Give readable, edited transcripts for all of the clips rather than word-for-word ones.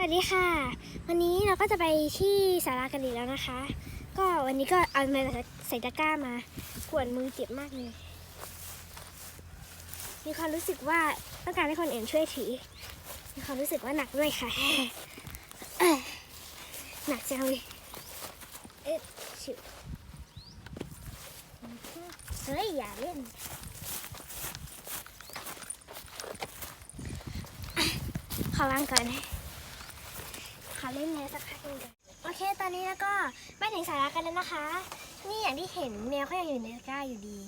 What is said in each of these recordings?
วัสดีค่ะวันนี้เราก็จะไปที่ศาลากันอีกแล้วนะคะ ก็วันนี้ก็เอามาใส่ตะกร้ามาปวดมือเจ็บมากเลยมีความรู้สึกว่าต้องการให้คนอื่นช่วยถือมีความรู้สึกว่าหนักด้วยค่ะหนักจังเลยชิวเฮ้ยอย่าเล่นขอวางก่อนขอเล่นแมวสักพักนึงก่อนโอเคตอนนี้แล้วก็มาถึงสาระกันแล้วนะคะนี่อย่างที่เห็นแมวเขายังอยู่ในตะกร้าอยู่ดี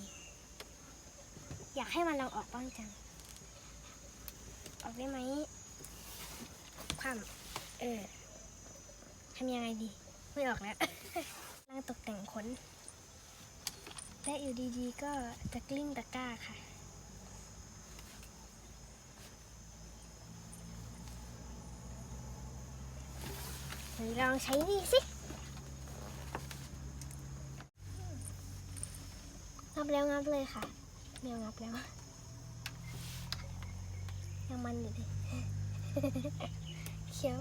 อยากให้มันลองออกบ้างจังออกได้ไหมความทำยังไงดีไม่ออกแล้ว กำลังตกแต่งขนและอยู่ดีๆก็จะกลิ้งตะกร้าค่ะลองใช้นี่สิงับแล้วงับเลยค่ะแมวงับแล้วยังมันอยู่ดิ เคี้ยว